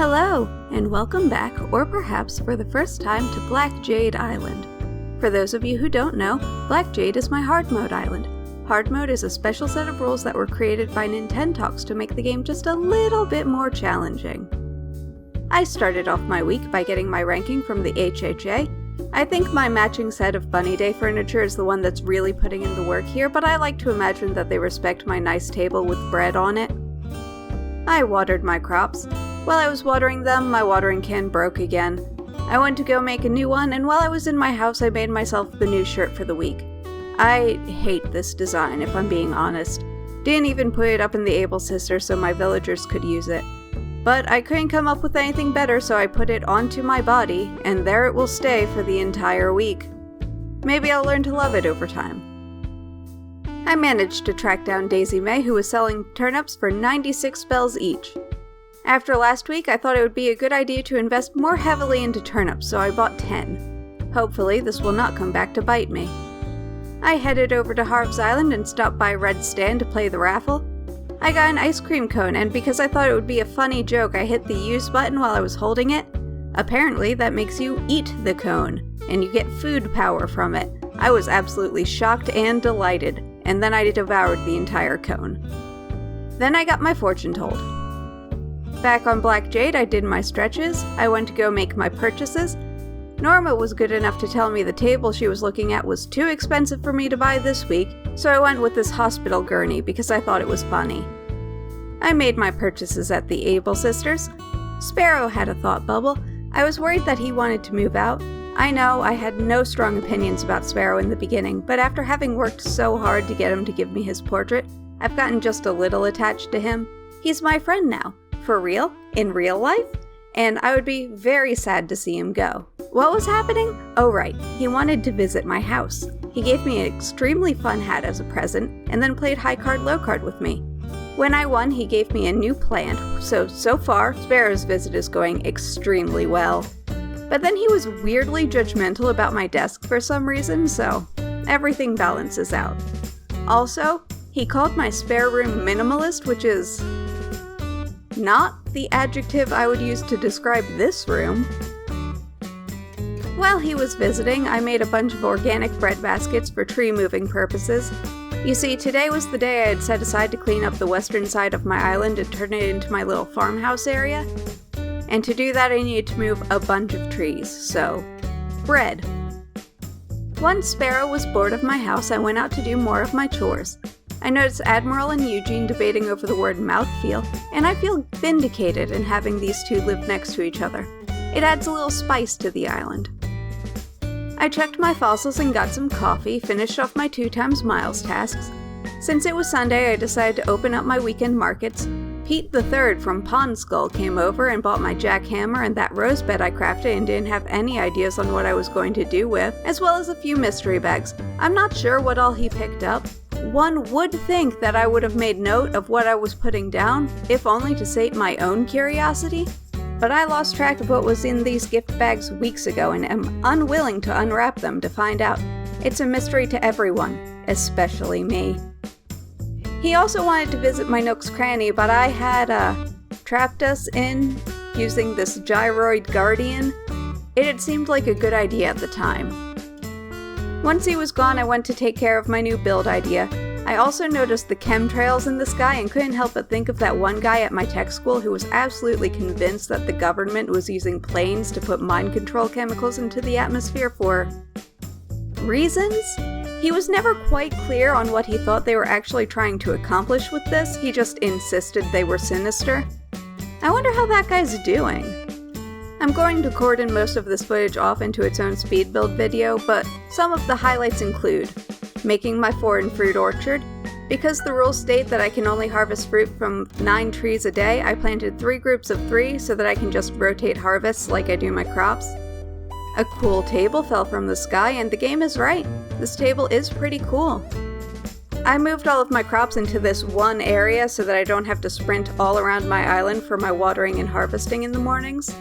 Hello, and welcome back, or perhaps for the first time, to Black Jade Island. For those of you who don't know, Black Jade is my hard mode island. Hard mode is a special set of rules that were created by Nintendox to make the game just a little bit more challenging. I started off my week by getting my ranking from the HHA. I think my matching set of Bunny Day furniture is the one that's really putting in the work here, but I like to imagine that they respect my nice table with bread on it. I watered my crops. While I was watering them, my watering can broke again. I went to go make a new one, and while I was in my house, I made myself the new shirt for the week. I hate this design, if I'm being honest. Didn't even put it up in the Able Sisters so my villagers could use it. But I couldn't come up with anything better, so I put it onto my body, and there it will stay for the entire week. Maybe I'll learn to love it over time. I managed to track down Daisy May, who was selling turnips for 96 bells each. After last week, I thought it would be a good idea to invest more heavily into turnips, so I bought 10. Hopefully, this will not come back to bite me. I headed over to Harv's Island and stopped by Red's stand to play the raffle. I got an ice cream cone, and because I thought it would be a funny joke, I hit the use button while I was holding it. Apparently, that makes you eat the cone, and you get food power from it. I was absolutely shocked and delighted, and then I devoured the entire cone. Then I got my fortune told. Back on Black Jade, I did my stretches. I went to go make my purchases. Norma was good enough to tell me the table she was looking at was too expensive for me to buy this week, so I went with this hospital gurney because I thought it was funny. I made my purchases at the Able Sisters. Sparrow had a thought bubble. I was worried that he wanted to move out. I know I had no strong opinions about Sparrow in the beginning, but after having worked so hard to get him to give me his portrait, I've gotten just a little attached to him. He's my friend now. For real, in real life, and I would be very sad to see him go. What was happening? Oh right, he wanted to visit my house. He gave me an extremely fun hat as a present, and then played high card low card with me. When I won, he gave me a new plant, so far, Sparrow's visit is going extremely well. But then he was weirdly judgmental about my desk for some reason, so everything balances out. Also, he called my spare room minimalist, which is not the adjective I would use to describe this room. While he was visiting, I made a bunch of organic bread baskets for tree moving purposes. You see, today was the day I had set aside to clean up the western side of my island and turn it into my little farmhouse area. And to do that, I needed to move a bunch of trees, so bread. Once Sparrow was bored of my house, I went out to do more of my chores. I noticed Admiral and Eugene debating over the word mouthfeel, and I feel vindicated in having these two live next to each other. It adds a little spice to the island. I checked my fossils and got some coffee, finished off my 2x miles tasks. Since it was Sunday, I decided to open up my weekend markets. Pete the Third from Pond Skull came over and bought my jackhammer and that rose bed I crafted and didn't have any ideas on what I was going to do with, as well as a few mystery bags. I'm not sure what all he picked up. One would think that I would have made note of what I was putting down, if only to sate my own curiosity. But I lost track of what was in these gift bags weeks ago and am unwilling to unwrap them to find out. It's a mystery to everyone, especially me. He also wanted to visit my Nook's Cranny, but I had trapped us in using this gyroid guardian. It had seemed like a good idea at the time. Once he was gone, I went to take care of my new build idea. I also noticed the chemtrails in the sky and couldn't help but think of that one guy at my tech school who was absolutely convinced that the government was using planes to put mind control chemicals into the atmosphere for reasons? He was never quite clear on what he thought they were actually trying to accomplish with this, he just insisted they were sinister. I wonder how that guy's doing. I'm going to cordon most of this footage off into its own speed build video, but some of the highlights include making my foreign fruit orchard. Because the rules state that I can only harvest fruit from 9 trees a day, I planted 3 groups of 3 so that I can just rotate harvests like I do my crops. A cool table fell from the sky, and the game is right. This table is pretty cool. I moved all of my crops into this one area so that I don't have to sprint all around my island for my watering and harvesting in the mornings.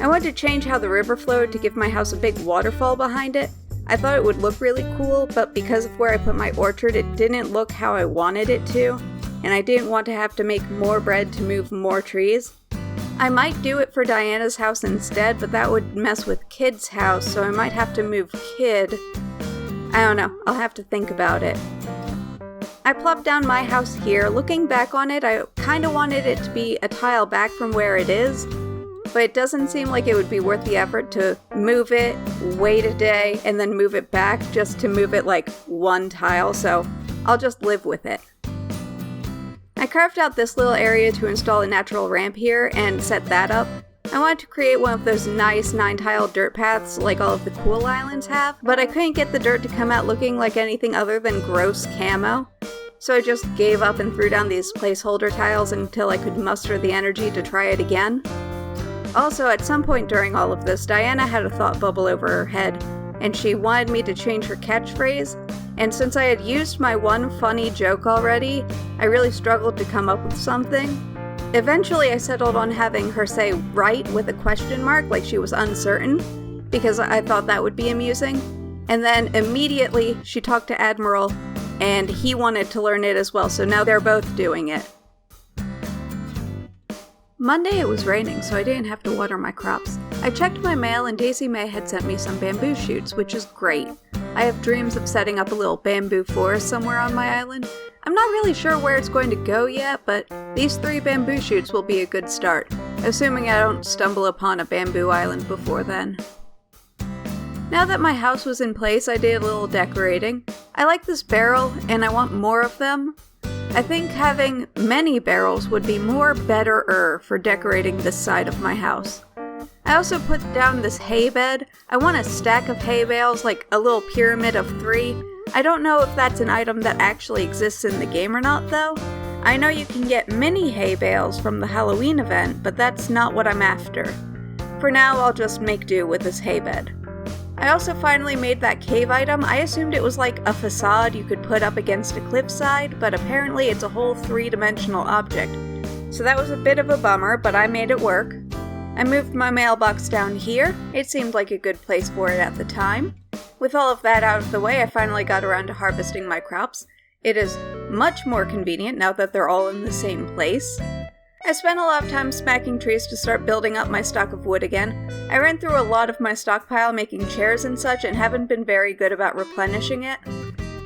I wanted to change how the river flowed to give my house a big waterfall behind it. I thought it would look really cool, but because of where I put my orchard, it didn't look how I wanted it to, and I didn't want to have to make more bread to move more trees. I might do it for Diana's house instead, but that would mess with Kid's house, so I might have to move Kid. I don't know, I'll have to think about it. I plopped down my house here. Looking back on it, I kinda wanted it to be a tile back from where it is, but it doesn't seem like it would be worth the effort to move it, wait a day, and then move it back just to move it like one tile, so I'll just live with it. I carved out this little area to install a natural ramp here and set that up. I wanted to create one of those nice 9-tile dirt paths like all of the cool islands have, but I couldn't get the dirt to come out looking like anything other than gross camo. So I just gave up and threw down these placeholder tiles until I could muster the energy to try it again. Also, at some point during all of this, Diana had a thought bubble over her head, and she wanted me to change her catchphrase, and since I had used my one funny joke already, I really struggled to come up with something. Eventually I settled on having her say right with a question mark, like she was uncertain, because I thought that would be amusing. And then immediately she talked to Admiral, and he wanted to learn it as well, so now they're both doing it. Monday it was raining, so I didn't have to water my crops. I checked my mail and Daisy May had sent me some bamboo shoots, which is great. I have dreams of setting up a little bamboo forest somewhere on my island. I'm not really sure where it's going to go yet, but these 3 bamboo shoots will be a good start, assuming I don't stumble upon a bamboo island before then. Now that my house was in place, I did a little decorating. I like this barrel, and I want more of them. I think having many barrels would be better for decorating this side of my house. I also put down this hay bed. I want a stack of hay bales, like a little pyramid of 3. I don't know if that's an item that actually exists in the game or not, though. I know you can get mini hay bales from the Halloween event, but that's not what I'm after. For now, I'll just make do with this hay bed. I also finally made that cave item. I assumed it was like a facade you could put up against a cliffside, but apparently it's a whole 3-dimensional object. So that was a bit of a bummer, but I made it work. I moved my mailbox down here. It seemed like a good place for it at the time. With all of that out of the way, I finally got around to harvesting my crops. It is much more convenient now that they're all in the same place. I spent a lot of time smacking trees to start building up my stock of wood again. I ran through a lot of my stockpile making chairs and such and haven't been very good about replenishing it.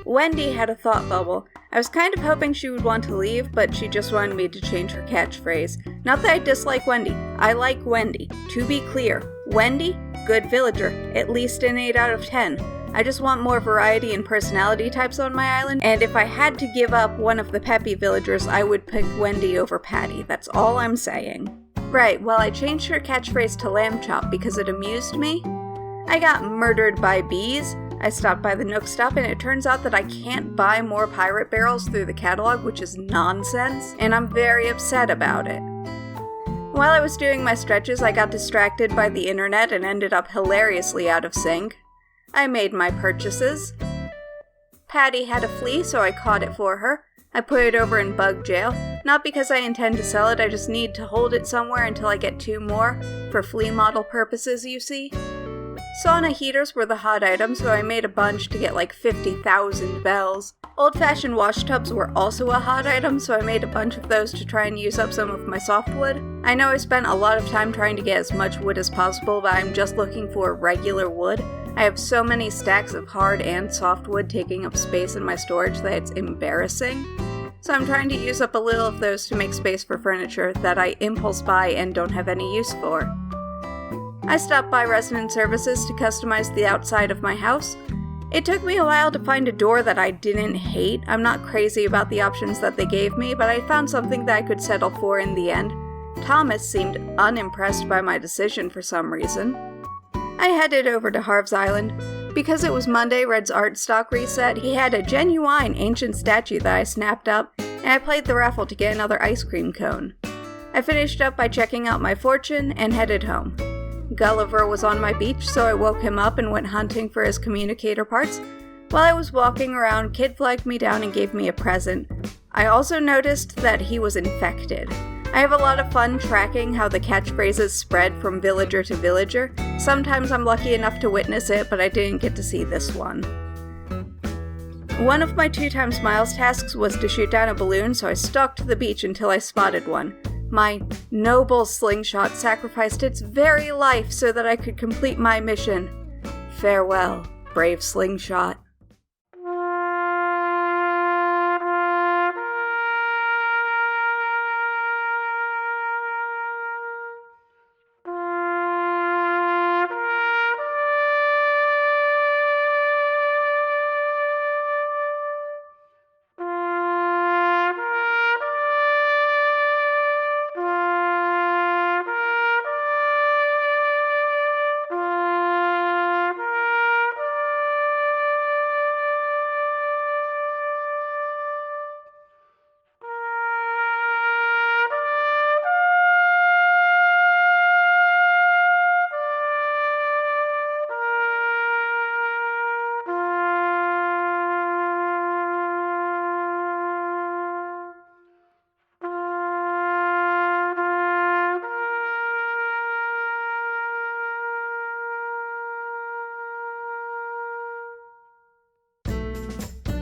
Wendy had a thought bubble. I was kind of hoping she would want to leave, but she just wanted me to change her catchphrase. Not that I dislike Wendy. I like Wendy. To be clear, Wendy, good villager, at least an 8 out of 10. I just want more variety in personality types on my island, and if I had to give up one of the peppy villagers, I would pick Wendy over Patty. That's all I'm saying. Right, well, I changed her catchphrase to lamb chop because it amused me. I got murdered by bees. I stopped by the Nook Stop, and it turns out that I can't buy more pirate barrels through the catalog, which is nonsense, and I'm very upset about it. While I was doing my stretches, I got distracted by the internet and ended up hilariously out of sync. I made my purchases. Patty had a flea, so I caught it for her. I put it over in bug jail. Not because I intend to sell it, I just need to hold it somewhere until I get 2 more, for flea model purposes, you see. Sauna heaters were the hot item, so I made a bunch to get like 50,000 bells. Old-fashioned wash tubs were also a hot item, so I made a bunch of those to try and use up some of my softwood. I know I spent a lot of time trying to get as much wood as possible, but I'm just looking for regular wood. I have so many stacks of hard and softwood taking up space in my storage that it's embarrassing. So I'm trying to use up a little of those to make space for furniture that I impulse buy and don't have any use for. I stopped by Resident Services to customize the outside of my house. It took me a while to find a door that I didn't hate. I'm not crazy about the options that they gave me, but I found something that I could settle for in the end. Thomas seemed unimpressed by my decision for some reason. I headed over to Harv's Island. Because it was Monday, Red's art stock reset, he had a genuine ancient statue that I snapped up, and I played the raffle to get another ice cream cone. I finished up by checking out my fortune and headed home. Gulliver was on my beach, so I woke him up and went hunting for his communicator parts. While I was walking around, Kid flagged me down and gave me a present. I also noticed that he was infected. I have a lot of fun tracking how the catchphrases spread from villager to villager. Sometimes I'm lucky enough to witness it, but I didn't get to see this one. One of my 2 times miles tasks was to shoot down a balloon, so I stalked the beach until I spotted one. My noble slingshot sacrificed its very life so that I could complete my mission. Farewell, brave slingshot.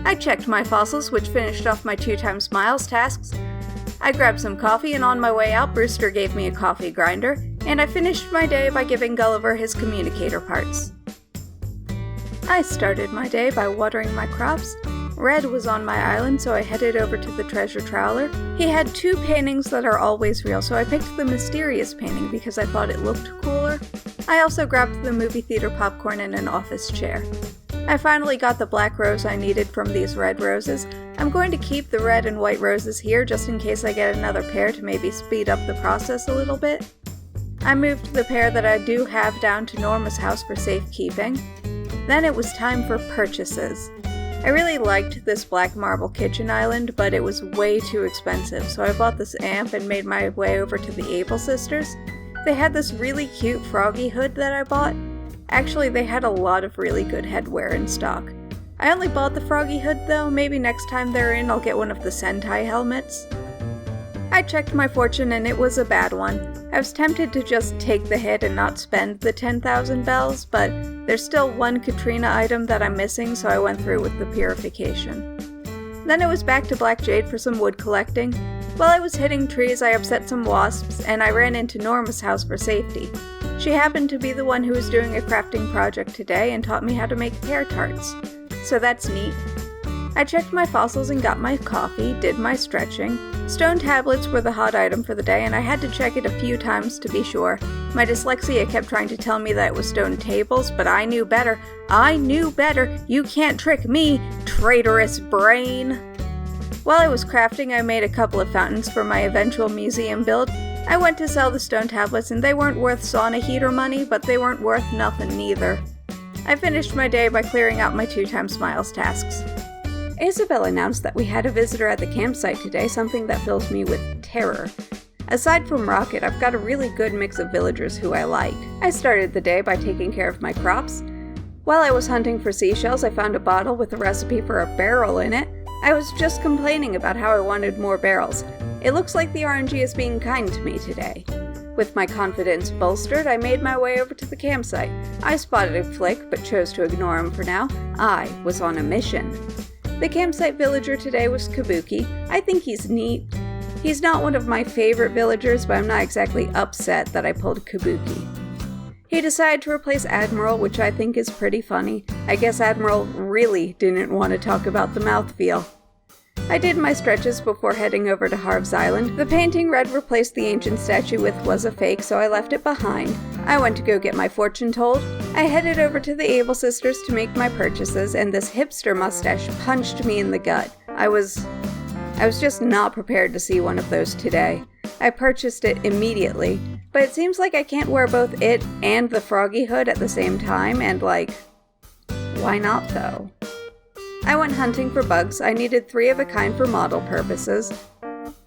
I checked my fossils, which finished off my 2x miles tasks. I grabbed some coffee, and on my way out, Brewster gave me a coffee grinder, and I finished my day by giving Gulliver his communicator parts. I started my day by watering my crops. Red was on my island, so I headed over to the treasure trawler. He had 2 paintings that are always real, so I picked the mysterious painting because I thought it looked cooler. I also grabbed the movie theater popcorn and an office chair. I finally got the black rose I needed from these red roses. I'm going to keep the red and white roses here just in case I get another pair to maybe speed up the process a little bit. I moved the pair that I do have down to Norma's house for safekeeping. Then it was time for purchases. I really liked this black marble kitchen island, but it was way too expensive, so I bought this amp and made my way over to the Able sisters. They had this really cute froggy hood that I bought. Actually, they had a lot of really good headwear in stock. I only bought the froggy hood though. Maybe next time they're in I'll get one of the Sentai helmets. I checked my fortune and it was a bad one. I was tempted to just take the hit and not spend the 10,000 bells, but there's still one Katrina item that I'm missing, so I went through with the purification. Then it was back to Black Jade for some wood collecting. While I was hitting trees, I upset some wasps, and I ran into Norma's house for safety. She happened to be the one who was doing a crafting project today and taught me how to make pear tarts. So that's neat. I checked my fossils and got my coffee, did my stretching. Stone tablets were the hot item for the day, and I had to check it a few times to be sure. My dyslexia kept trying to tell me that it was stone tables, but I knew better. I knew better! You can't trick me, traitorous brain! While I was crafting, I made a couple of fountains for my eventual museum build. I went to sell the stone tablets, and they weren't worth sauna heater money, but they weren't worth nothing neither. I finished my day by clearing out my 2x miles tasks. Isabel announced that we had a visitor at the campsite today, something that fills me with terror. Aside from Rocket, I've got a really good mix of villagers who I like. I started the day by taking care of my crops. While I was hunting for seashells, I found a bottle with a recipe for a barrel in it. I was just complaining about how I wanted more barrels. It looks like the RNG is being kind to me today. With my confidence bolstered, I made my way over to the campsite. I spotted Flick, but chose to ignore him for now. I was on a mission. The campsite villager today was Kabuki. I think he's neat. He's not one of my favorite villagers, but I'm not exactly upset that I pulled Kabuki. He decided to replace Admiral, which I think is pretty funny. I guess Admiral really didn't want to talk about the mouthfeel. I did my stretches before heading over to Harv's Island. The painting Red replaced the ancient statue with was a fake, so I left it behind. I went to go get my fortune told. I headed over to the Able sisters to make my purchases, and this hipster mustache punched me in the gut. I was just not prepared to see one of those today. I purchased it immediately, but it seems like I can't wear both it and the froggy hood at the same time, and why not though? I went hunting for bugs. I needed 3 of a kind for model purposes.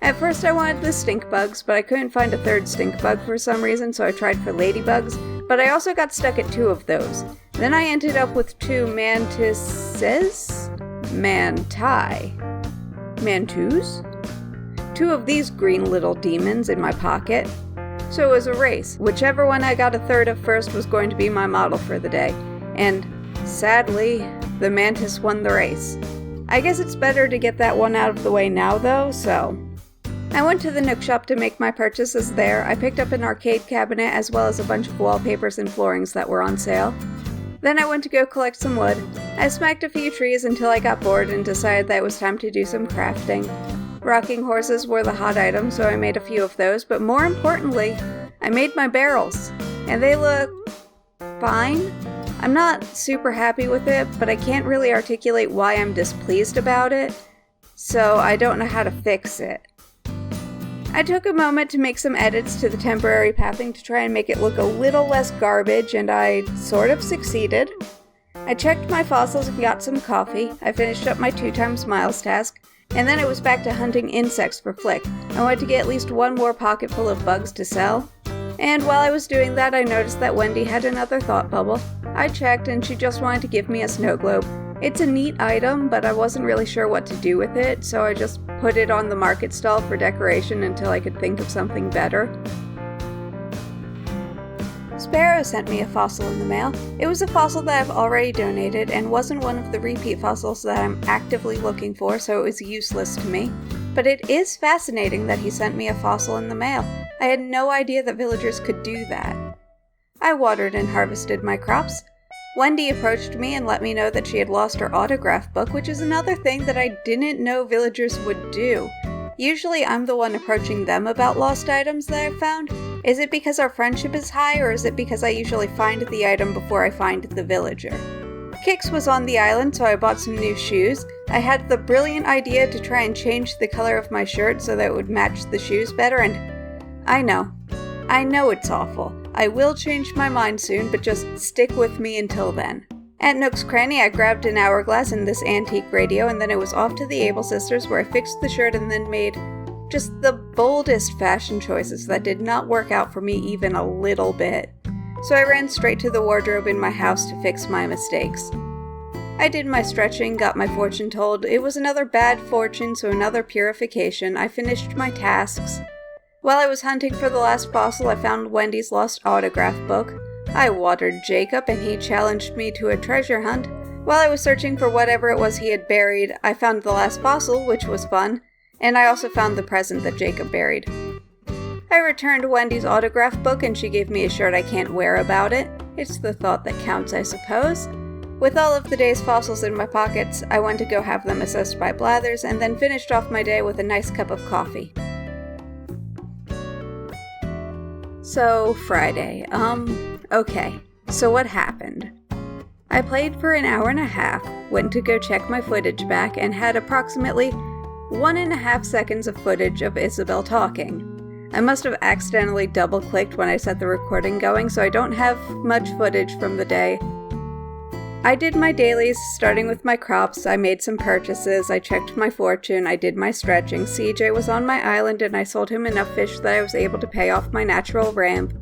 At first I wanted the stink bugs, but I couldn't find a 3rd stink bug for some reason, so I tried for ladybugs, but I also got stuck at 2 of those. Then I ended up with 2 mantises? Manti? Mantus? 2 of these green little demons in my pocket. So it was a race. Whichever one I got a 3rd of first was going to be my model for the day. And sadly, the mantis won the race. I guess it's better to get that one out of the way now though, so I went to the Nook shop to make my purchases there. I picked up an arcade cabinet as well as a bunch of wallpapers and floorings that were on sale. Then I went to go collect some wood. I smacked a few trees until I got bored and decided that it was time to do some crafting. Rocking horses were the hot item, so I made a few of those, but more importantly, I made my barrels. And they look fine. I'm not super happy with it, but I can't really articulate why I'm displeased about it, so I don't know how to fix it. I took a moment to make some edits to the temporary pathing to try and make it look a little less garbage, and I sort of succeeded. I checked my fossils and got some coffee. I finished up my 2x miles task, and then it was back to hunting insects for Flick. I wanted to get at least one more pocket full of bugs to sell. And while I was doing that, I noticed that Wendy had another thought bubble. I checked, and she just wanted to give me a snow globe. It's a neat item, but I wasn't really sure what to do with it, so I just put it on the market stall for decoration until I could think of something better. Sparrow sent me a fossil in the mail. It was a fossil that I've already donated and wasn't one of the repeat fossils that I'm actively looking for, so it was useless to me. But it is fascinating that he sent me a fossil in the mail. I had no idea that villagers could do that. I watered and harvested my crops. Wendy approached me and let me know that she had lost her autograph book, which is another thing that I didn't know villagers would do. Usually I'm the one approaching them about lost items that I've found. Is it because our friendship is high, or is it because I usually find the item before I find the villager? Kix was on the island, so I bought some new shoes. I had the brilliant idea to try and change the color of my shirt so that it would match the shoes better, and I know it's awful. I will change my mind soon, but just stick with me until then. At Nook's Cranny, I grabbed an hourglass and this antique radio, and then it was off to the Able Sisters, where I fixed the shirt and then made just the boldest fashion choices that did not work out for me even a little bit. So I ran straight to the wardrobe in my house to fix my mistakes. I did my stretching, got my fortune told. It was another bad fortune, so another purification. I finished my tasks. While I was hunting for the last fossil, I found Wendy's lost autograph book. I watered Jacob, and he challenged me to a treasure hunt. While I was searching for whatever it was he had buried, I found the last fossil, which was fun, and I also found the present that Jacob buried. I returned Wendy's autograph book, and she gave me a shirt I can't wear about it. It's the thought that counts, I suppose. With all of the day's fossils in my pockets, I went to go have them assessed by Blathers, and then finished off my day with a nice cup of coffee. So, Friday. Okay. So what happened? I played for an hour and a half, went to go check my footage back, and had approximately 1.5 seconds of footage of Isabel talking. I must have accidentally double-clicked when I set the recording going, so I don't have much footage from the day. I did my dailies, starting with my crops. I made some purchases, I checked my fortune, I did my stretching. CJ was on my island, and I sold him enough fish that I was able to pay off my natural ramp.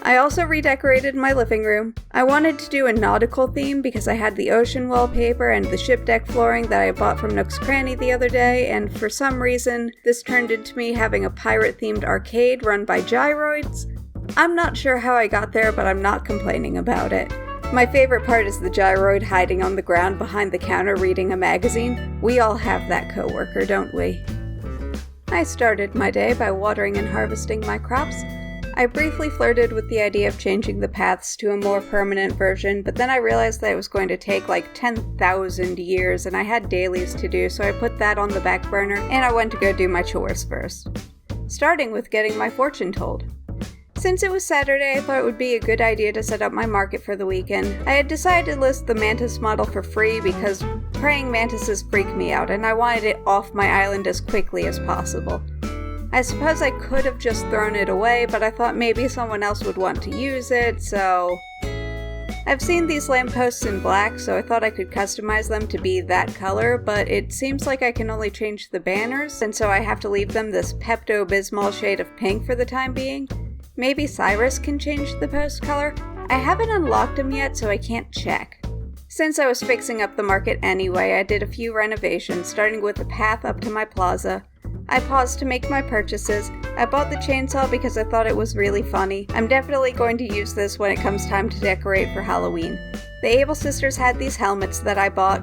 I also redecorated my living room. I wanted to do a nautical theme because I had the ocean wallpaper and the ship deck flooring that I bought from Nook's Cranny the other day, and for some reason, this turned into me having a pirate-themed arcade run by gyroids. I'm not sure how I got there, but I'm not complaining about it. My favorite part is the gyroid hiding on the ground behind the counter reading a magazine. We all have that coworker, don't we? I started my day by watering and harvesting my crops. I briefly flirted with the idea of changing the paths to a more permanent version, but then I realized that it was going to take like 10,000 years, and I had dailies to do, so I put that on the back burner, and I went to go do my chores first. Starting with getting my fortune told. Since it was Saturday, I thought it would be a good idea to set up my market for the weekend. I had decided to list the mantis model for free because praying mantises freak me out, and I wanted it off my island as quickly as possible. I suppose I could have just thrown it away, but I thought maybe someone else would want to use it, so... I've seen these lampposts in black, so I thought I could customize them to be that color, but it seems like I can only change the banners, and so I have to leave them this Pepto-Bismol shade of pink for the time being. Maybe Cyrus can change the post color? I haven't unlocked them yet, so I can't check. Since I was fixing up the market anyway, I did a few renovations, starting with the path up to my plaza. I paused to make my purchases. I bought the chainsaw because I thought it was really funny. I'm definitely going to use this when it comes time to decorate for Halloween. The Able Sisters had these helmets that I bought.